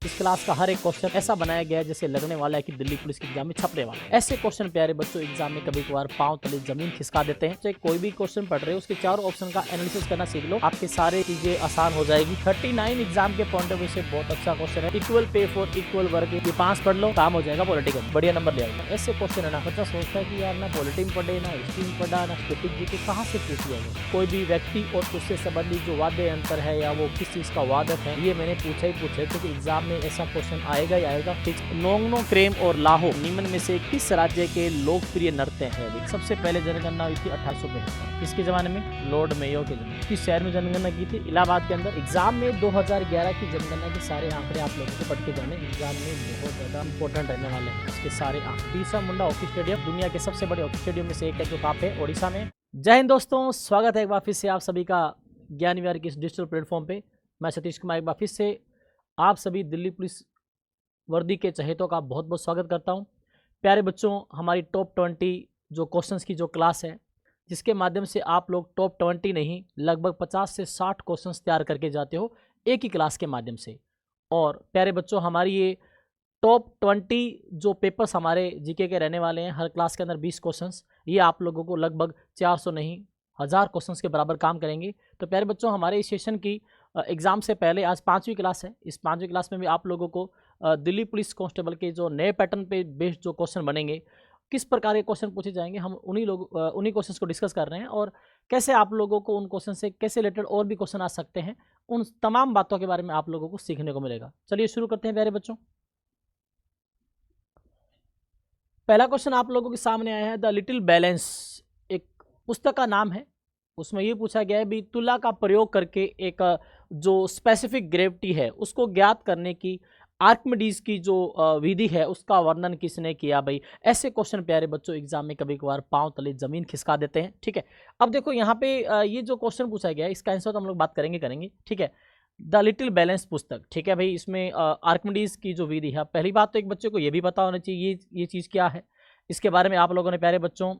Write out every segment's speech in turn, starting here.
इस क्लास का हर एक क्वेश्चन ऐसा बनाया गया है जैसे लगने वाला है कि दिल्ली पुलिस के एग्जाम में छपने वाला है। ऐसे क्वेश्चन प्यारे बच्चों एग्जाम में कभी कभार पांव तले जमीन खिसका देते हैं। चाहे कोई भी क्वेश्चन पढ़ रहे हो उसके चारों ऑप्शन का एनालिसिस करना सीख लो, आपके सारे चीजें आसान हो जाएगी। 39 एग्जाम के पॉइंट ऑफ व्यू से बहुत अच्छा क्वेश्चन है। Equal pay for equal work, ये 5 पढ़ लो, काम हो जाएगा पॉलिटिकल, बढ़िया नंबर ले आएगा। ऐसे क्वेश्चन है ना, बच्चा सोचता है कि यार ना पॉलिटी में पढ़े, ना हिस्ट्री में पढ़ा, ना स्टैटिक जीके, कहाँ से पूछ लिया जाए। कोई भी व्यक्ति और उससे संबंधित जो वाद्य यंत्र है या वो किस चीज का वादक है, ये मैंने पूछा ही पूछा, क्योंकि एग्जाम में ऐसा क्वेश्चन आएगा ही आएगा फिक्स। नोंगनो, क्रेम और लाहो निम्न में से किस राज्य के लोकप्रिय नृत्य हैं? सबसे पहले जनगणना हुई थी 1875। किसके जमाने में? लॉर्ड मेयो के जमाने। किस शहर में जनगणना की थी? इलाहाबाद के अंदर। एग्जाम में 2011 की जनगणना के सारे आंकड़े आप लोगों को पढ़ के जाने, एग्जाम में बहुत ज्यादा इंपॉर्टेंट रहने वाले हैं इसके सारे आंकड़े। बिरसा मुंडा हॉकी स्टेडियम दुनिया के सबसे बड़े हॉकी स्टेडियम में से एक है, जो कहाँ पे? ओडिशा में। जय हिंद दोस्तों, स्वागत है एक बार फिर से आप सभी का ज्ञान विहार के इस डिजिटल प्लेटफॉर्म पे। मैं सतीश कुमार एक बार फिर से आप सभी दिल्ली पुलिस वर्दी के चहेतों का बहुत बहुत स्वागत करता हूं। प्यारे बच्चों, हमारी टॉप 20 जो क्वेश्चंस की जो क्लास है, जिसके माध्यम से आप लोग टॉप 20 नहीं लगभग 50 से 60 क्वेश्चंस तैयार करके जाते हो एक ही क्लास के माध्यम से। और प्यारे बच्चों, हमारी ये टॉप 20 जो पेपर्स हमारे जीके के रहने वाले हैं, हर क्लास के अंदर 20 क्वेश्चंस, ये आप लोगों को लगभग 400 नहीं 1000 क्वेश्चंस के बराबर काम करेंगे। तो प्यारे बच्चों, हमारे इस सेशन की एग्ज़ाम से पहले आज 5वीं क्लास है। इस 5वीं क्लास में भी आप लोगों को दिल्ली पुलिस कांस्टेबल के जो नए पैटर्न पे बेस्ड जो क्वेश्चन बनेंगे, किस प्रकार के क्वेश्चन पूछे जाएंगे, हम उन्हीं क्वेश्चंस को डिस्कस कर रहे हैं। और कैसे आप लोगों को उन क्वेश्चन से कैसे रिलेटेड और भी क्वेश्चन आ सकते हैं, उन तमाम बातों के बारे में आप लोगों को सीखने को मिलेगा। चलिए शुरू करते हैं प्यारे बच्चों। पहला क्वेश्चन आप लोगों के सामने आया है, द लिटिल बैलेंस एक पुस्तक का नाम है। उसमें ये पूछा गया है भी तुला का प्रयोग करके एक जो स्पेसिफिक ग्रेविटी है उसको ज्ञात करने की आर्किमिडीज की जो विधि है उसका वर्णन किसने किया भाई। ऐसे क्वेश्चन प्यारे बच्चों एग्जाम में कभी कभार पांव तले जमीन खिसका देते हैं। ठीक है, अब देखो यहाँ पे ये जो क्वेश्चन पूछा गया है इसका आंसर तो हम लोग बात करेंगे। ठीक है, द लिटिल बैलेंस पुस्तक। ठीक है भाई, इसमें आर्किमिडीज की जो विधि है, पहली बात तो एक बच्चे को ये भी पता होना चाहिए ये चीज़ क्या है। इसके बारे में आप लोगों ने प्यारे बच्चों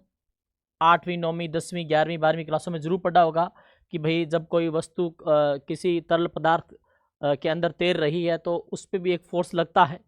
8वीं 9वीं 10वीं 11वीं 12वीं क्लासों में जरूर पढ़ा होगा कि भाई जब कोई वस्तु किसी तरल पदार्थ के अंदर तैर रही है तो उस पर भी एक फोर्स लगता है।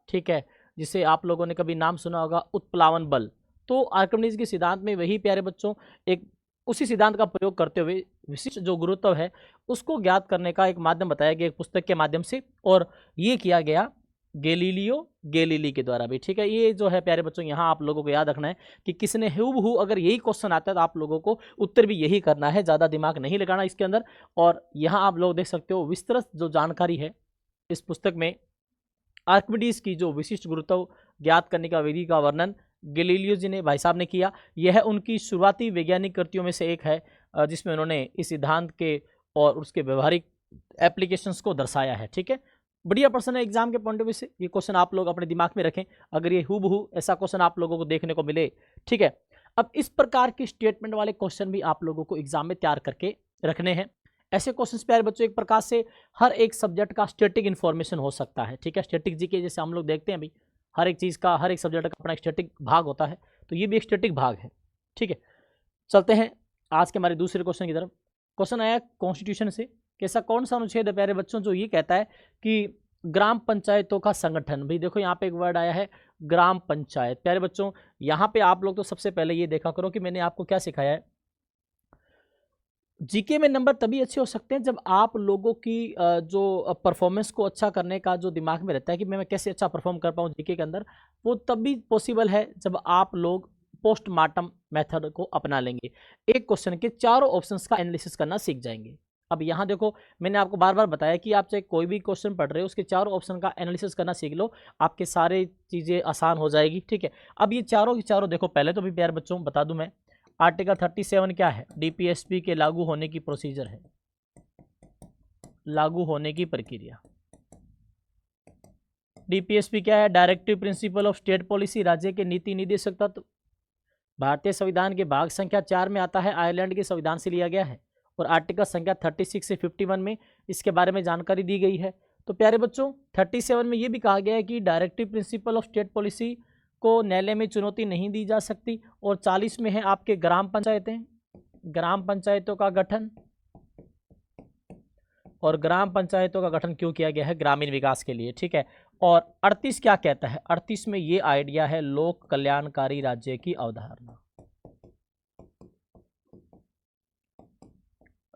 ठीक है, जिसे आप लोगों ने कभी नाम सुना होगा, उत्प्लावन बल। तो आर्किमिडीज के सिद्धांत में वही प्यारे बच्चों एक उसी सिद्धांत का प्रयोग करते हुए विशिष्ट जो गुरुत्व है उसको ज्ञात करने का एक माध्यम बताया गया एक पुस्तक के माध्यम से, और ये किया गया गैलीलियो गैलीली के द्वारा भी। ठीक है, ये जो है प्यारे बच्चों यहाँ आप लोगों को याद रखना है कि किसने हूबहू, अगर यही क्वेश्चन आता है तो आप लोगों को उत्तर भी यही करना है, ज़्यादा दिमाग नहीं लगाना इसके अंदर। और यहाँ आप लोग देख सकते हो विस्तृत जो जानकारी है इस पुस्तक में, आर्किमिडीज की जो विशिष्ट गुरुत्व ज्ञात करने का विधि का वर्णन गैलीलियो जी ने, भाई साहब ने किया। यह उनकी शुरुआती वैज्ञानिक कृतियों में से एक है जिसमें उन्होंने इस सिद्धांत के और उसके व्यवहारिक एप्लीकेशंस को दर्शाया है। ठीक है, बढ़िया प्रश्न है एग्जाम के पॉइंट ऑफ व्यू से, ये क्वेश्चन आप लोग अपने दिमाग में रखें अगर ये हूबहू ऐसा क्वेश्चन आप लोगों को देखने को मिले। ठीक है, अब इस प्रकार की स्टेटमेंट वाले क्वेश्चन भी आप लोगों को एग्जाम में तैयार करके रखने हैं। ऐसे क्वेश्चंस प्यारे बच्चों एक प्रकार से हर एक सब्जेक्ट का स्टैटिक इन्फॉर्मेशन हो सकता है। ठीक है, स्टैटिक जीके जैसे हम लोग देखते हैं भाई, हर एक चीज़ का, हर एक सब्जेक्ट का अपना स्टैटिक भाग होता है, तो ये भी एक स्टैटिक भाग है। ठीक है, चलते हैं आज के हमारे दूसरे क्वेश्चन की तरफ। क्वेश्चन आया कॉन्स्टिट्यूशन से, कैसा कौन सा अनुच्छेद है प्यारे बच्चों जो ये कहता है कि ग्राम पंचायतों का संगठन। भाई देखो यहाँ पे एक वर्ड आया है ग्राम पंचायत। प्यारे बच्चों यहाँ पे आप लोग तो सबसे पहले ये देखा करो कि मैंने आपको क्या सिखाया है। जीके में नंबर तभी अच्छे हो सकते हैं जब आप लोगों की जो परफॉर्मेंस को अच्छा करने का जो दिमाग में रहता है कि मैं कैसे अच्छा परफॉर्म कर पाऊँ जीके के अंदर, वो तभी पॉसिबल है जब आप लोग पोस्टमार्टम मेथड को अपना लेंगे। एक क्वेश्चन के चारों ऑप्शंस का एनालिसिस करना सीख जाएंगे। अब यहाँ देखो, मैंने आपको बार बार बताया कि आप चाहे कोई भी क्वेश्चन पढ़ रहे हो उसके चारों ऑप्शन का एनालिसिस करना सीख लो, आपके सारे चीज़ें आसान हो जाएगी। ठीक है, अब ये चारों की चारों देखो, पहले तो भी प्यारे बच्चों बता दूं मैं, आर्टिकल 37 क्या है? डीपीएसपी के लागू होने की प्रोसीजर है, लागू होने की प्रक्रिया। डीपीएसपी क्या है? Directive principle of state policy, राज्य के नीति निर्देशक तत्व। भारतीय संविधान के भाग संख्या 4 में आता है, आयरलैंड के संविधान से लिया गया है, और आर्टिकल संख्या 36 से 51 में इसके बारे में जानकारी दी गई है। तो प्यारे बच्चों 37 में ये भी कहा गया है कि directive principle of state policy को न्यायालय में चुनौती नहीं दी जा सकती, और 40 में है आपके ग्राम पंचायतें, ग्राम पंचायतों का गठन, और ग्राम पंचायतों का गठन क्यों किया गया है? ग्रामीण विकास के लिए, ठीक है। और 38 क्या कहता है? 38 में ये आइडिया है लोक कल्याणकारी राज्य की अवधारणा।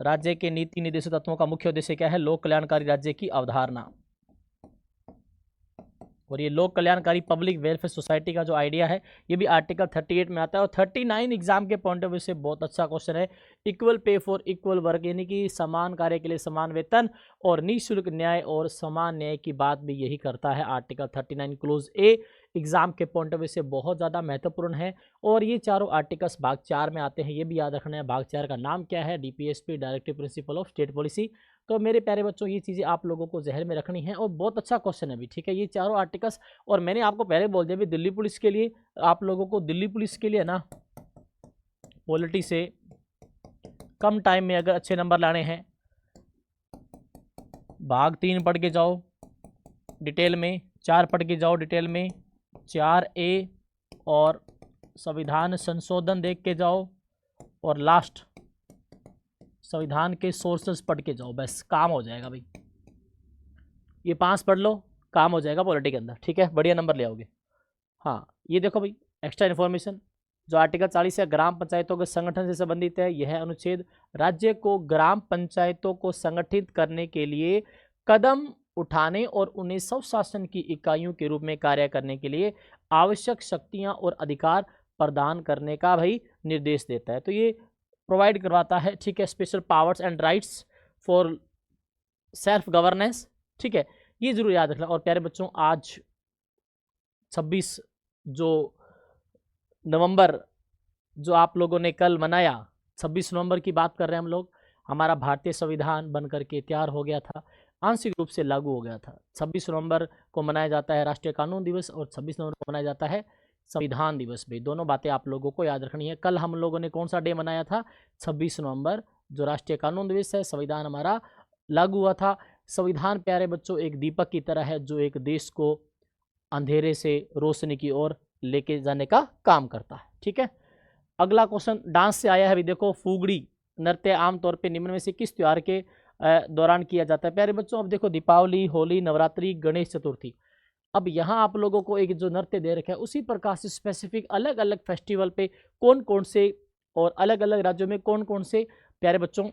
राज्य के नीति निर्देशक तत्वों का मुख्य उद्देश्य क्या है? लोक कल्याणकारी राज्य की अवधारणा। और ये लोक कल्याणकारी पब्लिक वेलफेयर सोसाइटी का जो आइडिया है ये भी आर्टिकल 38 में आता है। और 39 एग्जाम के पॉइंट ऑफ व्यू से बहुत अच्छा क्वेश्चन है। Equal pay for equal work, यानी कि समान कार्य के लिए समान वेतन और निःशुल्क न्याय और समान न्याय की बात भी यही करता है आर्टिकल 39 क्लोज ए। एग्जाम के पॉइंट ऑफ व्यू से बहुत ज़्यादा महत्वपूर्ण है। और ये चारों आर्टिकल्स भाग 4 में आते हैं, ये भी याद रखना है। भाग 4 का नाम क्या है? DPSP, directive principle of state policy. तो मेरे प्यारे बच्चों ये चीज़ें आप लोगों को जहन में रखनी है और बहुत अच्छा क्वेश्चन है भी, ठीक है। ये चारों आर्टिकल्स, और मैंने आपको पहले बोल दिया भी दिल्ली पुलिस के लिए, आप लोगों को दिल्ली पुलिस के लिए ना पॉलिटी से कम टाइम में अगर अच्छे नंबर लाने हैं, भाग 3 पढ़ के जाओ डिटेल में, 4 पढ़ के जाओ डिटेल में, 4A और संविधान संशोधन देख के जाओ, और लास्ट संविधान के सोर्सेस पढ़ के जाओ, बस काम हो जाएगा भाई। ये 5 पढ़ लो, काम हो जाएगा पॉलिटी के अंदर, ठीक है। बढ़िया नंबर ले आओगे। हाँ, ये देखो भाई एक्स्ट्रा इन्फॉर्मेशन जो आर्टिकल 40 है ग्राम पंचायतों के संगठन से संबंधित है। यह अनुच्छेद राज्य को ग्राम पंचायतों को संगठित करने के लिए कदम उठाने और उन्हें स्वशासन की इकाइयों के रूप में कार्य करने के लिए आवश्यक शक्तियां और अधिकार प्रदान करने का भाई निर्देश देता है। तो ये प्रोवाइड करवाता है, ठीक है, special powers and rights for self governance, ठीक है। ये जरूर याद रखना। और प्यारे बच्चों, आज 26 जो नवंबर जो आप लोगों ने कल मनाया, 26 नवंबर की बात कर रहे हैं हम लोग, हमारा भारतीय संविधान बन करके तैयार हो गया था, आंशिक रूप से लागू हो गया था। 26 नवंबर को मनाया जाता है राष्ट्रीय कानून दिवस और 26 नवंबर को मनाया जाता है संविधान दिवस भी। दोनों बातें आप लोगों को याद रखनी है। कल हम लोगों ने कौन सा डे मनाया था? 26 नवंबर, जो राष्ट्रीय कानून दिवस है, संविधान हमारा लागू हुआ था। संविधान प्यारे बच्चों एक दीपक की तरह है जो एक देश को अंधेरे से रोशनी की ओर लेके जाने का काम करता है, ठीक है। अगला क्वेश्चन डांस से आया है भी। देखो, फुगड़ी नृत्य आमतौर पे निम्न में से किस त्योहार के दौरान किया जाता है? प्यारे बच्चों अब देखो, दीपावली, होली, नवरात्रि, गणेश चतुर्थी। अब यहाँ आप लोगों को एक जो नृत्य दे रखा है उसी प्रकार से स्पेसिफिक अलग अलग फेस्टिवल पे कौन कौन से और अलग अलग राज्यों में कौन कौन से प्यारे बच्चों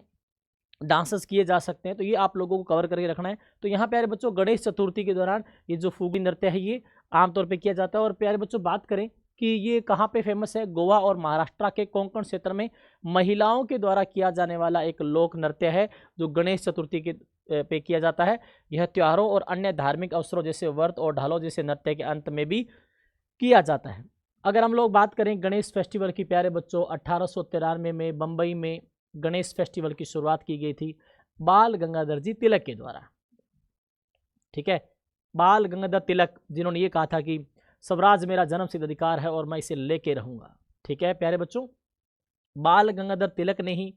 डांसेस किए जा सकते हैं, तो ये आप लोगों को कवर करके रखना है। तो यहाँ प्यारे बच्चों गणेश चतुर्थी के दौरान ये जो फुगड़ी नृत्य है ये आमतौर पे किया जाता है। और प्यारे बच्चों बात करें कि ये कहाँ पे फेमस है, गोवा और महाराष्ट्र के कोंकण क्षेत्र में महिलाओं के द्वारा किया जाने वाला एक लोक नृत्य है जो गणेश चतुर्थी के पे किया जाता है। यह त्योहारों और अन्य धार्मिक अवसरों जैसे व्रत और ढालों जैसे नृत्य के अंत में भी किया जाता है। अगर हम लोग बात करें गणेश फेस्टिवल की प्यारे बच्चों, 1893 में बम्बई में गणेश फेस्टिवल की शुरुआत की गई थी बाल गंगाधर जी तिलक के द्वारा, ठीक है। बाल गंगाधर तिलक जिन्होंने ये कहा था कि स्वराज मेरा जन्मसिद्ध अधिकार है और मैं इसे लेके रहूंगा, ठीक है प्यारे बच्चों। बाल गंगाधर तिलक ने ही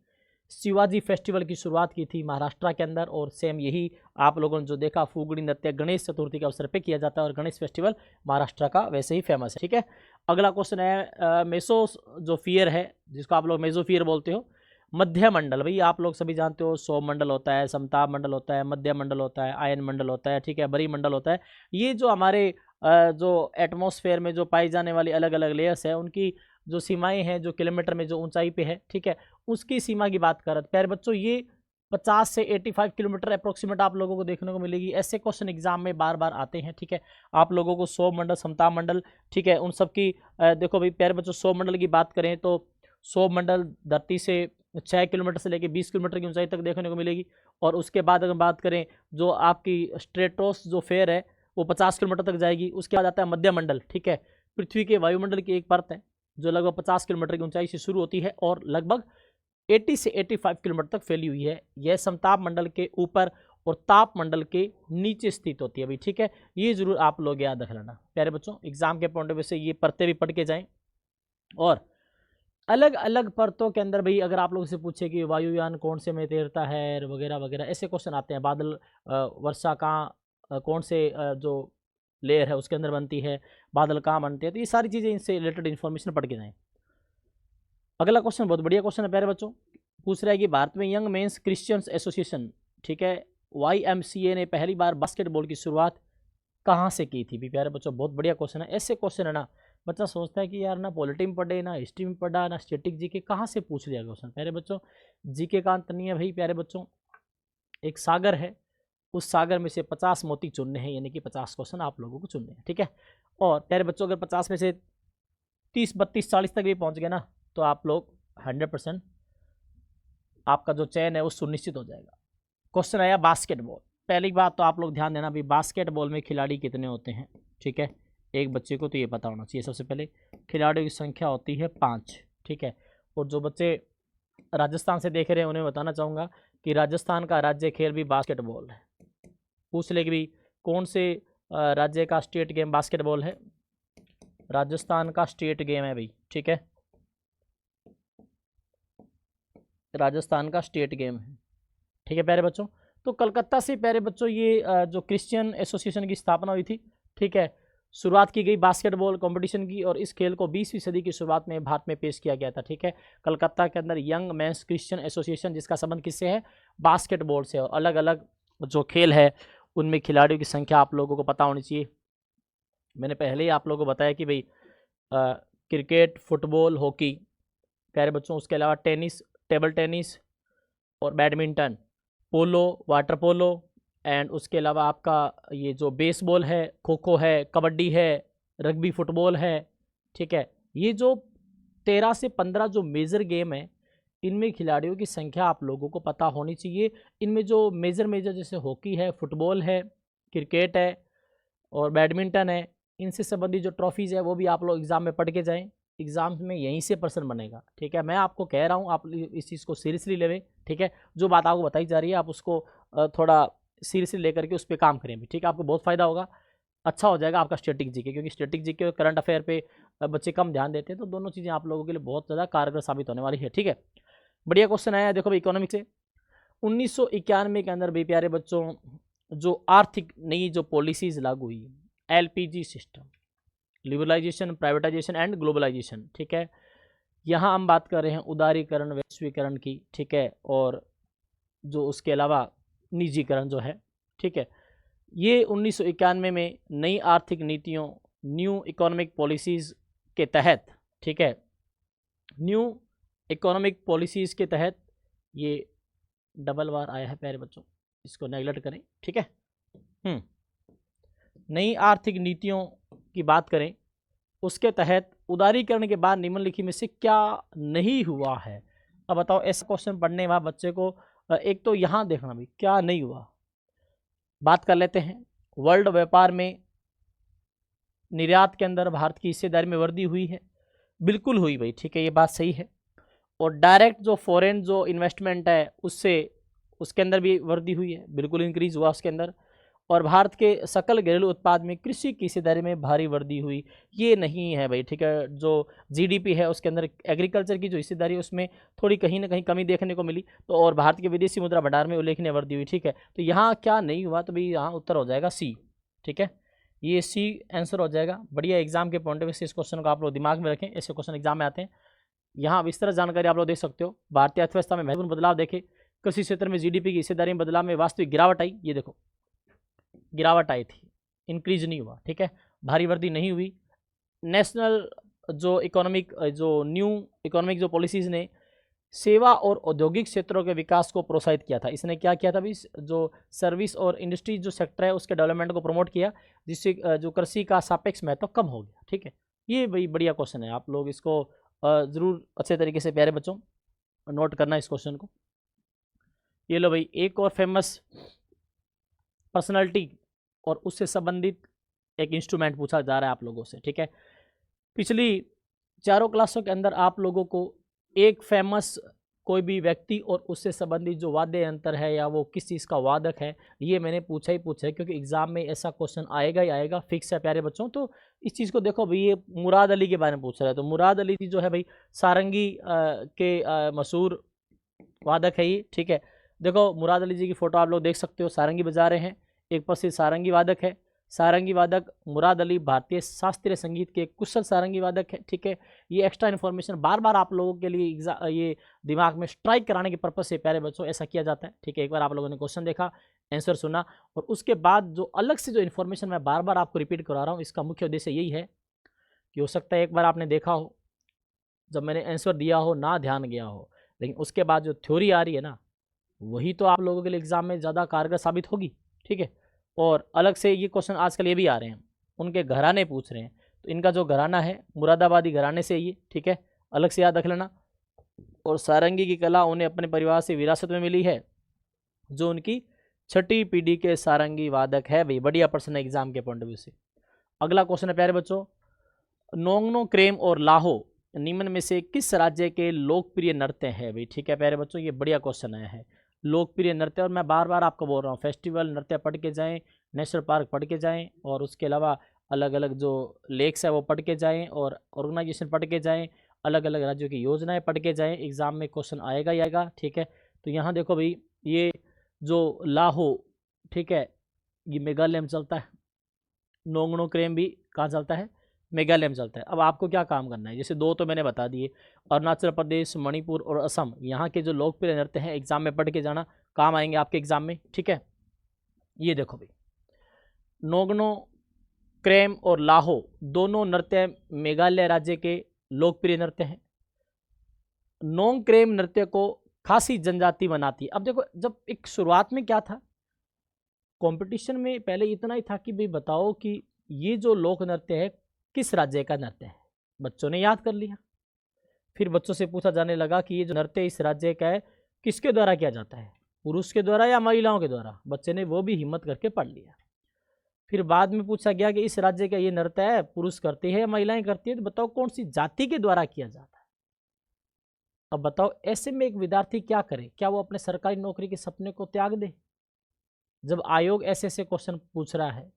शिवाजी फेस्टिवल की शुरुआत की थी महाराष्ट्र के अंदर। और सेम यही आप लोगों ने जो देखा फुगड़ी नृत्य गणेश चतुर्थी के अवसर पे किया जाता है और गणेश फेस्टिवल महाराष्ट्र का वैसे ही फेमस है, ठीक है। अगला क्वेश्चन है मेसो जो फियर है जिसको आप लोग मेसोफियर बोलते हो, मध्य मंडल। भाई आप लोग सभी जानते हो सौर मंडल होता है, समताप मंडल होता है, मध्य मंडल होता है, आयन मंडल होता है, ठीक है, बरी मंडल होता है। ये जो हमारे जो एटमॉस्फेयर में जो पाई जाने वाली अलग अलग लेयर्स है उनकी जो सीमाएं हैं, जो किलोमीटर में जो ऊंचाई पे है, ठीक है, उसकी सीमा की बात कर रहे प्यारे बच्चों। ये 50 से 85 किलोमीटर अप्रोक्सीमेट आप लोगों को देखने को मिलेगी। ऐसे क्वेश्चन एग्जाम में बार बार आते हैं, ठीक है। आप लोगों को सौर मंडल, समताप मंडल, ठीक है, उन सब की देखो भाई प्यारे बच्चों, सौर मंडल की बात करें तो सौर मंडल धरती से 6 किलोमीटर से लेकर 20 किलोमीटर की ऊंचाई तक देखने को मिलेगी। और उसके बाद अगर बात करें जो आपकी स्ट्रेटोस्फेयर है वो 50 किलोमीटर तक जाएगी। उसके बाद आता है मध्य मंडल, ठीक है, पृथ्वी के वायुमंडल की एक परत है जो लगभग 50 किलोमीटर की ऊंचाई से शुरू होती है और लगभग 80 से 85 किलोमीटर तक फैली हुई है। यह समताप मंडल के ऊपर और ताप मंडल के नीचे स्थित होती है भाई, ठीक है। ये जरूर आप लोग याद रख लेना प्यारे बच्चों, एग्जाम के पॉइंट ऑफ व्यू से ये परतें भी पढ़ के जाएं। और अलग अलग परतों के अंदर भाई अगर आप लोग से पूछे कि वायुयान कौन से में तैरता है वगैरह वगैरह, ऐसे क्वेश्चन आते हैं। बादल वर्षा कहाँ कौन से जो लेयर है उसके अंदर बनती है, बादल कहाँ बनते हैं, तो ये सारी चीज़ें इनसे रिलेटेड इन्फॉर्मेशन पढ़ के जाएं। अगला क्वेश्चन बहुत बढ़िया क्वेश्चन है प्यारे बच्चों, पूछ रहा है कि भारत में यंग मेंस क्रिश्चियंस एसोसिएशन, ठीक है, YMCA ने पहली बार बास्केटबॉल की शुरुआत कहाँ से की थी? भी प्यारे बच्चों बहुत बढ़िया क्वेश्चन है। ऐसे क्वेश्चन है ना, बच्चा सोचता है कि यार ना पॉलिटी में पढ़े, ना हिस्ट्री में पढ़ा, ना स्टैटिक जीके, कहाँ से पूछ लिया क्वेश्चन। प्यारे बच्चों जीके का अंत नहीं है भाई प्यारे बच्चों, एक सागर है, उस सागर में से 50 मोती चुनने हैं, यानी कि 50 क्वेश्चन आप लोगों को चुनने हैं, ठीक है। और प्यारे बच्चों अगर 50 में से 30, 32, 40 तक भी पहुंच गए ना, तो आप लोग 100% आपका जो चयन है वो सुनिश्चित हो जाएगा। क्वेश्चन आया बास्केटबॉल। पहली बात तो आप लोग ध्यान देना भी, बास्केटबॉल में खिलाड़ी कितने होते हैं, ठीक है। एक बच्चे को तो ये पता होना चाहिए। सबसे पहले खिलाड़ियों की संख्या होती है 5, ठीक है। और जो बच्चे राजस्थान से देख रहे हैं उन्हें बताना चाहूँगा कि राजस्थान का राज्य खेल भी बास्केटबॉल है। पूछ ले कि भी कौन से राज्य का स्टेट गेम बास्केटबॉल है? राजस्थान का स्टेट गेम है भाई, ठीक है, राजस्थान का स्टेट गेम है, ठीक है प्यारे बच्चों। तो कलकत्ता से प्यारे बच्चों ये जो क्रिश्चियन एसोसिएशन की स्थापना हुई थी, ठीक है, शुरुआत की गई बास्केटबॉल कंपटीशन की, और इस खेल को 20वीं सदी की शुरुआत में भारत में पेश किया गया था, ठीक है। कलकत्ता के अंदर यंग मेंस क्रिश्चियन एसोसिएशन, जिसका संबंध किससे है? बास्केटबॉल से। और अलग अलग जो खेल है उनमें खिलाड़ियों की संख्या आप लोगों को पता होनी चाहिए। मैंने पहले ही आप लोगों को बताया कि भाई क्रिकेट, फुटबॉल, हॉकी प्यारे बच्चों, उसके अलावा टेनिस, टेबल टेनिस और badminton, polo, water polo, and उसके अलावा आपका ये जो बेसबॉल है, खो खो है, कबड्डी है, रग्बी फुटबॉल है, ठीक है। ये जो 13 से 15 जो मेजर गेम है, इनमें खिलाड़ियों की संख्या आप लोगों को पता होनी चाहिए। इनमें जो मेजर जैसे हॉकी है, फुटबॉल है, क्रिकेट है और बैडमिंटन है, इनसे संबंधित जो ट्रॉफीज़ है वो भी आप लोग एग्ज़ाम में पढ़ के जाएँ। एग्ज़ाम में यहीं से प्रश्न बनेगा, ठीक है। मैं आपको कह रहा हूँ, आप इस चीज़ को सीरियसली लेवें, ठीक है। जो बात आपको बताई जा रही है आप उसको थोड़ा सीरियसली लेकर के उस पर काम करें भी, ठीक है। आपको बहुत फ़ायदा होगा, अच्छा हो जाएगा आपका स्टैटिक जीके, क्योंकि स्टैटिक जीके और करंट अफेयर पे बच्चे कम ध्यान देते हैं, तो दोनों चीज़ें आप लोगों के लिए बहुत ज़्यादा कारगर साबित होने वाली है, ठीक है। बढ़िया क्वेश्चन आया है, देखो भाई इकोनॉमिक से 1991 के अंदर भी प्यारे बच्चों जो आर्थिक नई जो पॉलिसीज़ लागू हुई, LPG system, liberalization, privatization and globalization, ठीक है। यहाँ हम बात कर रहे हैं उदारीकरण, वैश्वीकरण की, ठीक है, और जो उसके अलावा निजीकरण जो है, ठीक है। ये 1991 में नई आर्थिक नीतियों, न्यू इकोनॉमिक पॉलिसीज़ के तहत, ठीक है, न्यू इकोनॉमिक पॉलिसीज़ के तहत ये डबल बार आया है प्यारे बच्चों, इसको नेगलेक्ट करें, ठीक है। नई आर्थिक नीतियों की बात करें, उसके तहत उदारीकरण के बाद निम्नलिखित में से क्या नहीं हुआ है? अब बताओ, ऐसा क्वेश्चन पढ़ने वाला बच्चे को एक तो यहाँ देखना भी क्या नहीं हुआ। बात कर लेते हैं, वर्ल्ड व्यापार में निर्यात के अंदर भारत की हिस्सेदारी में वृद्धि हुई है, बिल्कुल हुई भाई, ठीक है, ये बात सही है। और डायरेक्ट जो फॉरेन जो इन्वेस्टमेंट है उससे, उसके अंदर भी वृद्धि हुई है, बिल्कुल इंक्रीज हुआ उसके अंदर। और भारत के सकल घरेलू उत्पाद में कृषि की हिस्सेदारी में भारी वृद्धि हुई, ये नहीं है भाई, ठीक है। जो GDP है उसके अंदर एग्रीकल्चर की जो हिस्सेदारी है उसमें थोड़ी कहीं ना कहीं कमी देखने को मिली, तो और भारत के विदेशी मुद्रा भंडार में उल्लेखनीय वृद्धि हुई, ठीक है। तो यहाँ क्या नहीं हुआ, तो भाई यहाँ उत्तर हो जाएगा C, ठीक है, ये C आंसर हो जाएगा। बढ़िया, एग्जाम के पॉइंट ऑफ व्यू से इस क्वेश्चन को आप लोग दिमाग में रखें, ऐसे क्वेश्चन एग्जाम में आते हैं। यहाँ विस्तृत जानकारी आप लोग देख सकते हो। भारतीय अर्थव्यवस्था में महत्वपूर्ण बदलाव देखे, कृषि क्षेत्र में GDP की हिस्सेदारी में बदलाव में वास्तविक गिरावट आई, ये देखो गिरावट आई थी, इंक्रीज नहीं हुआ, ठीक है, भारी वृद्धि नहीं हुई। नेशनल जो इकोनॉमिक जो न्यू इकोनॉमिक जो पॉलिसीज़ ने सेवा और औद्योगिक क्षेत्रों के विकास को प्रोत्साहित किया था। इसने क्या किया था भी, जो सर्विस और इंडस्ट्री जो सेक्टर है उसके डेवलपमेंट को प्रमोट किया, जिससे जो कृषि का सापेक्ष महत्व कम हो गया, ठीक है। ये भाई बढ़िया क्वेश्चन है, आप लोग इसको ज़रूर अच्छे तरीके से प्यारे बच्चों नोट करना इस क्वेश्चन को। ये लो भाई, एक और फेमस पर्सनालिटी और उससे संबंधित एक इंस्ट्रूमेंट पूछा जा रहा है आप लोगों से, ठीक है। पिछली चारों क्लासों के अंदर आप लोगों को एक फेमस कोई भी व्यक्ति और उससे संबंधित जो वाद्य यंत्र है या वो किस चीज़ का वादक है, ये मैंने पूछा ही पूछा है, क्योंकि एग्जाम में ऐसा क्वेश्चन आएगा ही आएगा, फिक्स है प्यारे बच्चों। तो इस चीज़ को देखो भाई, ये मुराद अली के बारे में पूछ रहा है, तो मुराद अली जी जो है भाई सारंगी के मशहूर वादक है ये, ठीक है। देखो मुराद अली जी की फ़ोटो आप लोग देख सकते हो, सारंगी बजा रहे हैं, एक प्रसिद्ध सारंगी वादक है। सारंगी वादक मुराद अली भारतीय शास्त्रीय संगीत के कुशल सारंगी वादक है, ठीक है। ये एक्स्ट्रा इन्फॉर्मेशन बार बार आप लोगों के लिए ये दिमाग में स्ट्राइक कराने के पर्पज से प्यारे बच्चों ऐसा किया जाता है, ठीक है। एक बार आप लोगों ने क्वेश्चन देखा, आंसर सुना, और उसके बाद जो अलग से जो इन्फॉर्मेशन मैं बार बार आपको रिपीट करा रहा हूँ, इसका मुख्य उद्देश्य यही है कि हो सकता है एक बार आपने देखा हो, जब मैंने आंसर दिया हो ना ध्यान गया हो, लेकिन उसके बाद जो थ्योरी आ रही है ना, वही तो आप लोगों के लिए एग्जाम में ज़्यादा कारगर साबित होगी। ठीक है, और अलग से ये क्वेश्चन आजकल ये भी आ रहे हैं, उनके घराने पूछ रहे हैं, तो इनका जो घराना है मुरादाबादी घराने से ये, ठीक है, अलग से याद रख लेना। और सारंगी की कला उन्हें अपने परिवार से विरासत में मिली है, जो उनकी छठी पीढ़ी के सारंगी वादक है। भाई बढ़िया प्रश्न है एग्जाम के पॉइंट ऑफ व्यू से। अगला क्वेश्चन है प्यारे बच्चों, नोंगनो क्रेम और लाहो निम्न में से किस राज्य के लोकप्रिय नृत्य है। भाई ठीक है प्यारे बच्चों, ये बढ़िया क्वेश्चन आया है, लोकप्रिय नृत्य। और मैं बार बार आपको बोल रहा हूँ, फेस्टिवल नृत्य पढ़ के जाएं, नेशनल पार्क पढ़ के जाएं, और उसके अलावा अलग अलग जो लेक्स है वो पढ़ के जाएं, और ऑर्गेनाइजेशन पढ़ के जाएं, अलग अलग राज्यों की योजनाएं पढ़ के जाएं, एग्जाम में क्वेश्चन आएगा ही आएगा। ठीक है, तो यहाँ देखो भाई, ये जो लाहो, ठीक है, ये मेघालय में चलता है, नोंगनो क्रेम भी कहाँ चलता है, मेघालय में चलता है। अब आपको क्या काम करना है, जैसे दो तो मैंने बता दिए, अरुणाचल प्रदेश, मणिपुर और असम, यहाँ के जो लोकप्रिय नृत्य हैं एग्जाम में पढ़ के जाना, काम आएंगे आपके एग्जाम में। ठीक है, ये देखो भाई, नोंगनो क्रेम और लाहो दोनों नृत्य मेघालय राज्य के लोकप्रिय नृत्य हैं। नोंग क्रेम नृत्य को खासी जनजाति मनाती है। अब देखो, जब एक शुरुआत में क्या था कंपटीशन में, पहले इतना ही था कि भाई बताओ कि ये जो लोक नृत्य है किस राज्य का नृत्य है, बच्चों ने याद कर लिया। फिर बच्चों से पूछा जाने लगा कि ये जो नृत्य इस राज्य का है किसके द्वारा किया जाता है, पुरुष के द्वारा या महिलाओं के द्वारा, बच्चे ने वो भी हिम्मत करके पढ़ लिया। फिर बाद में पूछा गया कि इस राज्य का ये नृत्य है पुरुष करते हैं या महिलाएं करती है, तो बताओ कौन सी जाति के द्वारा किया जाता है। अब बताओ ऐसे में एक विद्यार्थी क्या करे, क्या वो अपने सरकारी नौकरी के सपने को त्याग दे, जब आयोग ऐसे ऐसे क्वेश्चन पूछ रहा है।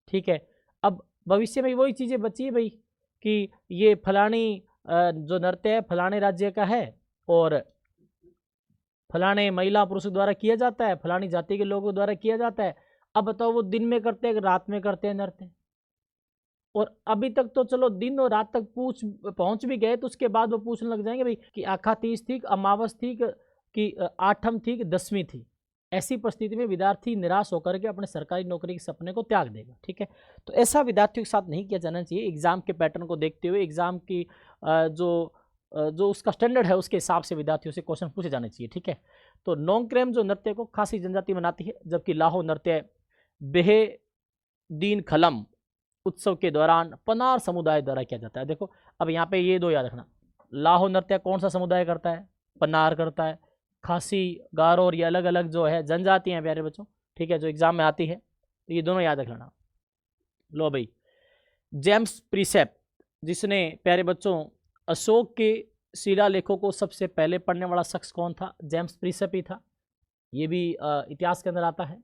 ठीक है, अब भविष्य में वही चीज़ें बची है भाई कि ये फलानी जो नृत्य है फलाने राज्य का है, और फलाने महिला पुरुष द्वारा किया जाता है, फलानी जाति के लोगों द्वारा किया जाता है। अब बताओ वो दिन में करते हैं रात में करते हैं नृत्य, और अभी तक तो चलो दिन और रात तक पहुंच भी गए, तो उसके बाद वो पूछने लग जाएंगे भाई कि आखा तीज थी, अमावस थी, कि आठम थी, कि दसवीं थी। ऐसी परिस्थिति में विद्यार्थी निराश होकर के अपने सरकारी नौकरी के सपने को त्याग देगा। ठीक है, तो ऐसा विद्यार्थियों के साथ नहीं किया जाना चाहिए। एग्जाम के पैटर्न को देखते हुए, एग्जाम की जो उसका स्टैंडर्ड है उसके हिसाब से विद्यार्थियों से क्वेश्चन पूछे जाने चाहिए। ठीक है, तो नोंग क्रेम जो नृत्य को खासी जनजाति मनाती है, जबकि लाहो नृत्य बेहे दीन खलम उत्सव के दौरान पनार समुदाय द्वारा किया जाता है। देखो अब यहाँ पे ये दो याद रखना, लाहो नृत्य कौन सा समुदाय करता है, पनार करता है। खासी, गारो और ये अलग अलग जो है जनजाति हैं प्यारे बच्चों, ठीक है, जो एग्जाम में आती है, तो ये दोनों याद रख लेना। लो भाई, जेम्स प्रीसेप, जिसने प्यारे बच्चों अशोक के शिलालेखों को सबसे पहले पढ़ने वाला शख्स कौन था, जेम्स प्रीसेप ही था। ये भी इतिहास के अंदर आता है,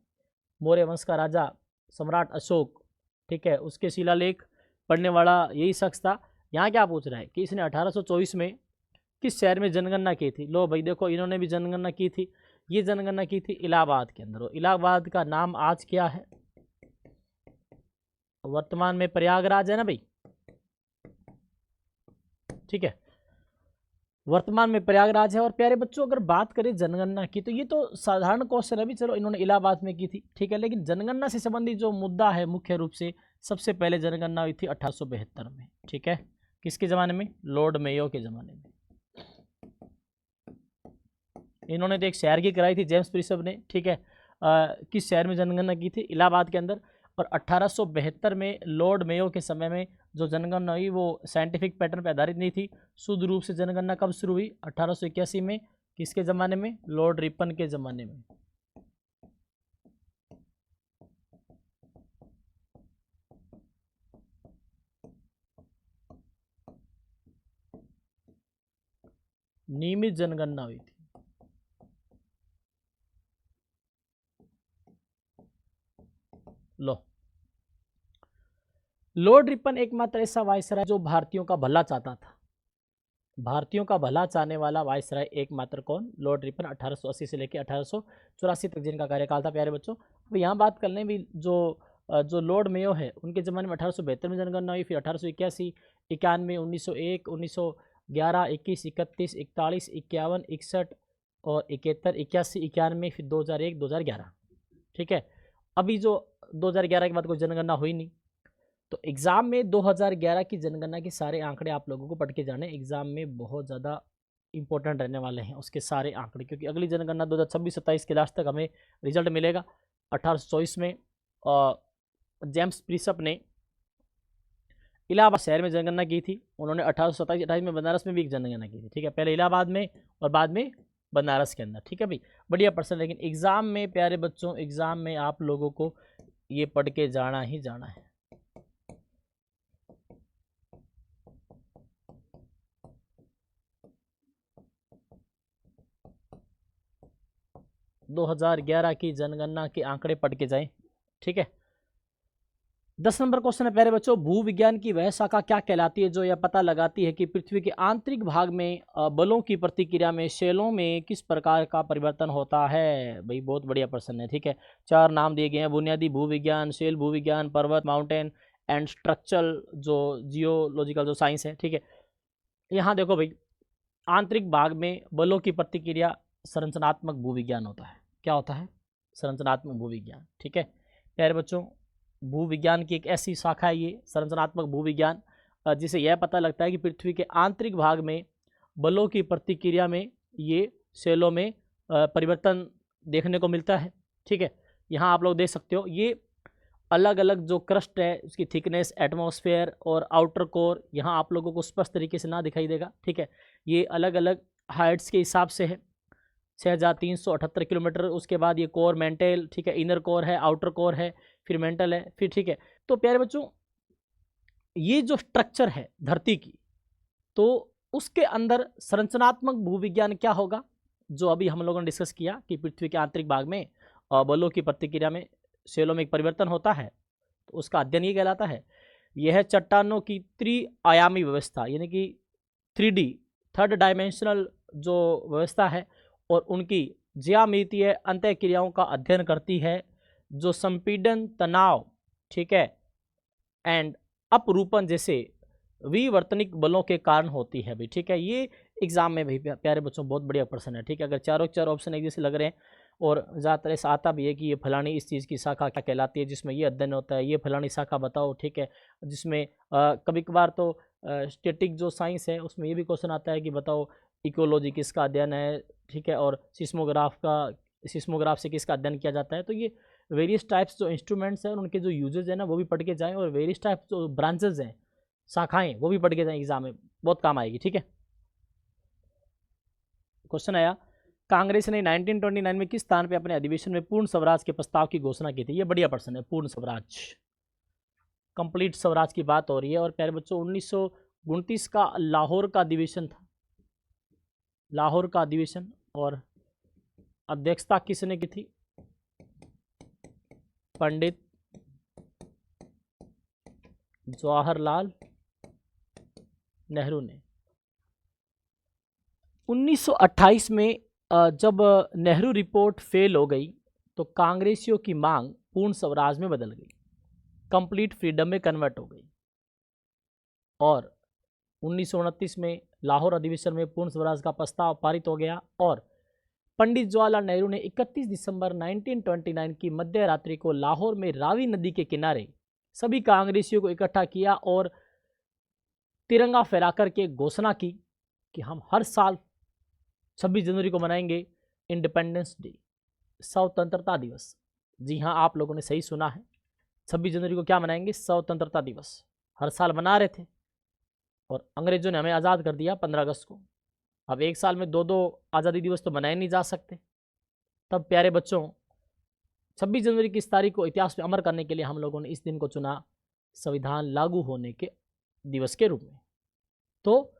मौर्य वंश का राजा सम्राट अशोक, ठीक है, उसके शिलालेख पढ़ने वाला यही शख्स था। यहाँ क्या पूछ रहा है कि इसने 1824 में किस शहर में जनगणना की थी। लो भाई देखो, इन्होंने भी जनगणना की थी, ये जनगणना की थी इलाहाबाद के अंदर। इलाहाबाद का नाम आज क्या है, वर्तमान में प्रयागराज है ना भाई, ठीक है, वर्तमान में प्रयागराज है। और प्यारे बच्चों अगर बात करें जनगणना की, तो ये तो साधारण क्वेश्चन है भी, चलो इन्होंने इलाहाबाद में की थी, ठीक है, लेकिन जनगणना से संबंधित जो मुद्दा है मुख्य रूप से, सबसे पहले जनगणना हुई थी 1872 में। ठीक है, किसके ज़माने में, लॉर्ड मेयो के ज़माने में। इन्होंने तो एक शहर की कराई थी जेम्स प्रीसेप ने, ठीक है, किस शहर में जनगणना की थी, इलाहाबाद के अंदर। और 1872 में लॉर्ड मेयो के समय में जो जनगणना हुई वो साइंटिफिक पैटर्न पर आधारित नहीं थी। शुद्ध रूप से जनगणना कब शुरू हुई, 1881 में। किसके ज़माने में, लॉर्ड रिपन के ज़माने में। नियमित जनगणना हुई थी। लो, लॉर्ड रिपन एकमात्र ऐसा वायसराय जो भारतीयों का भला चाहता था। भारतीयों का भला चाहने वाला वायसराय एकमात्र कौन, लॉर्ड रिपन, 1880 से लेकर 1884 तक जिनका कार्यकाल था प्यारे बच्चों। अब यहाँ बात कर लें भी, जो लॉर्ड मेयो है उनके ज़माने में 1872 में जनगणना हुई, फिर 1881, 91, 1901, 1911, 21, 31, 41, 51, 61 और 71, 81, 91, फिर 2001, 2011। ठीक है। अभी जो 2011 के बाद कोई जनगणना हुई नहीं, तो एग्ज़ाम में 2011 की जनगणना के सारे आंकड़े आप लोगों को पढ़ के जाने, एग्ज़ाम में बहुत ज़्यादा इंपॉर्टेंट रहने वाले हैं उसके सारे आंकड़े, क्योंकि अगली जनगणना 2026-27 के लास्ट तक हमें रिजल्ट मिलेगा। 1824 में जेम्स प्रिसप ने इलाहाबाद शहर में जनगणना की थी, उन्होंने 1827-28 में बनारस में भी एक जनगणना की थी, ठीक है, पहले इलाहाबाद में और बाद में बनारस के अंदर, ठीक है भाई, बढ़िया पर्सन। लेकिन एग्ज़ाम में प्यारे बच्चों, एग्ज़ाम में आप लोगों को ये पढ़ के जाना ही जाना है। 2011 की जनगणना के आंकड़े पढ़ के जाएं, ठीक है। 10 नंबर क्वेश्चन है प्यारे बच्चों, भूविज्ञान की वह शाखा क्या कहलाती है जो यह पता लगाती है कि पृथ्वी के आंतरिक भाग में बलों की प्रतिक्रिया में शैलों में किस प्रकार का परिवर्तन होता है। भाई बहुत बढ़िया प्रश्न है, ठीक है। 4 नाम दिए गए हैं, बुनियादी भूविज्ञान, शैल भूविज्ञान, पर्वत माउंटेन एंड स्ट्रक्चरल जो जियोलॉजिकल जो साइंस है, ठीक है। यहाँ देखो भाई, आंतरिक भाग में बलों की प्रतिक्रिया संरचनात्मक भूविज्ञान होता है। क्या होता है? संरचनात्मक भूविज्ञान, ठीक है प्यारे बच्चों। भूविज्ञान की एक ऐसी शाखा है ये संरचनात्मक भूविज्ञान, जिसे यह पता लगता है कि पृथ्वी के आंतरिक भाग में बलों की प्रतिक्रिया में ये सेलों में परिवर्तन देखने को मिलता है, ठीक है। यहाँ आप लोग देख सकते हो, ये अलग अलग जो क्रस्ट है उसकी थिकनेस, एटमॉस्फेयर और आउटर कोर यहाँ आप लोगों को स्पष्ट तरीके से ना दिखाई देगा, ठीक है। ये अलग अलग हाइट्स के हिसाब से है, 6378 किलोमीटर। उसके बाद ये कोर मेंटल, ठीक है, इनर कोर है, आउटर कोर है, फिर मेंटल है, फिर ठीक है। तो प्यारे बच्चों, ये जो स्ट्रक्चर है धरती की, तो उसके अंदर संरचनात्मक भूविज्ञान क्या होगा, जो अभी हम लोगों ने डिस्कस किया कि पृथ्वी के आंतरिक भाग में बलों की प्रतिक्रिया में सेलों में एक परिवर्तन होता है, तो उसका अध्ययन ये कहलाता है। यह चट्टानों की त्रिआयामी व्यवस्था, यानी कि 3D, थर्ड डायमेंशनल जो व्यवस्था है, और उनकी ज्यामितीय अंतःक्रियाओं का अध्ययन करती है, जो संपीड़न, तनाव, ठीक है, एंड अपरूपण जैसे विवर्तनिक बलों के कारण होती है भी, ठीक है। ये एग्जाम में भी प्यारे बच्चों बहुत बढ़िया प्रश्न है, ठीक है। अगर चारों चार ऑप्शन एक जैसे लग रहे हैं और ज़्यादातर ऐसा आता भी है कि ये फलानी इस चीज़ की शाखा क्या कहलाती है जिसमें ये अध्ययन होता है, ये फलानी शाखा बताओ, ठीक है। जिसमें कभी कभार तो स्टैटिक जो साइंस है उसमें ये भी क्वेश्चन आता है कि बताओ इकोलॉजी किसका अध्ययन है, ठीक है, और सिस्मोग्राफ से किसका अध्ययन किया जाता है। तो ये वेरियस टाइप्स जो इंस्ट्रूमेंट्स हैं और उनके जो यूजेज हैं ना वो भी पढ़ के जाएँ, और वेरियस टाइप्स जो ब्रांचेज हैं, शाखाएं, वो भी पढ़ के जाएँ, एग्जाम में बहुत काम आएगी, ठीक है। क्वेश्चन आया, कांग्रेस ने 1929 में किस स्थान पे अपने अधिवेशन में पूर्ण स्वराज के प्रस्ताव की घोषणा की थी। ये बढ़िया प्रश्न है, पूर्ण स्वराज, कंप्लीट स्वराज की बात हो रही है। और प्यारे बच्चों 1929 का लाहौर का अधिवेशन था, लाहौर का अधिवेशन, और अध्यक्षता किसने की थी? पंडित जवाहरलाल नेहरू ने। 1928 में जब नेहरू रिपोर्ट फेल हो गई तो कांग्रेसियों की मांग पूर्ण स्वराज में बदल गई, कंप्लीट फ्रीडम में कन्वर्ट हो गई, और 1929 में लाहौर अधिवेशन में पूर्ण स्वराज का प्रस्ताव पारित हो गया। और पंडित जवाहरलाल नेहरू ने 31 दिसंबर 1929 की मध्य रात्रि को लाहौर में रावी नदी के किनारे सभी कांग्रेसियों को इकट्ठा किया और तिरंगा फहरा करके घोषणा की कि हम हर साल 26 जनवरी को मनाएंगे इंडिपेंडेंस डे, स्वतंत्रता दिवस। जी हाँ, आप लोगों ने सही सुना है, 26 जनवरी को क्या मनाएंगे? स्वतंत्रता दिवस। हर साल मना रहे थे और अंग्रेजों ने हमें आज़ाद कर दिया 15 अगस्त को। अब एक साल में 2-2 आज़ादी दिवस तो मनाए नहीं जा सकते। तब प्यारे बच्चों 26 जनवरी की इस तारीख को इतिहास में अमर करने के लिए हम लोगों ने इस दिन को चुना संविधान लागू होने के दिवस के रूप में। तो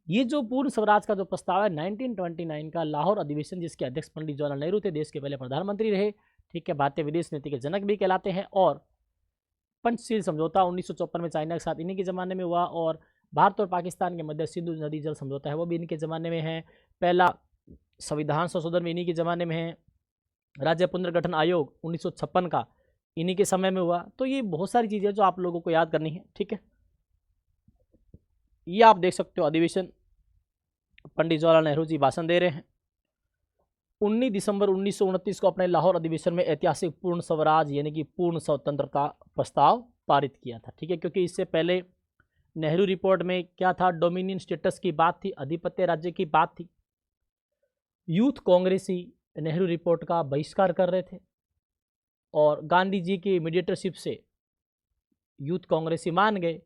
ये जो पूर्ण स्वराज का जो प्रस्ताव है 1929 का लाहौर अधिवेशन, जिसके अध्यक्ष पंडित जवाहरलाल नेहरू थे, देश के पहले प्रधानमंत्री रहे, ठीक है, भारतीय विदेश नीति के जनक भी कहलाते हैं। और पंचशील समझौता 1954 में चाइना के साथ इन्हीं के ज़माने में हुआ, और भारत और पाकिस्तान के मध्य सिंधु नदी जल समझौता है वो भी इन्हीं के ज़माने में है। पहला संविधान संशोधन भी इन्हीं के ज़माने में है। राज्य पुनर्गठन आयोग 1956 का इन्हीं के समय में हुआ। तो ये बहुत सारी चीज़ें जो आप लोगों को याद करनी है, ठीक है। ये आप देख सकते हो, अधिवेशन पंडित जवाहरलाल नेहरू जी भाषण दे रहे हैं। 19 दिसंबर 1929 को अपने लाहौर अधिवेशन में ऐतिहासिक पूर्ण स्वराज यानी कि पूर्ण स्वतंत्रता प्रस्ताव पारित किया था। ठीक है, क्योंकि इससे पहले नेहरू रिपोर्ट में क्या था, डोमिनियन स्टेटस की बात थी, अधिपत्य राज्य की बात थी। यूथ कांग्रेसी नेहरू रिपोर्ट का बहिष्कार कर रहे थे और गांधी जी की मीडिएटरशिप से यूथ कांग्रेसी मान गए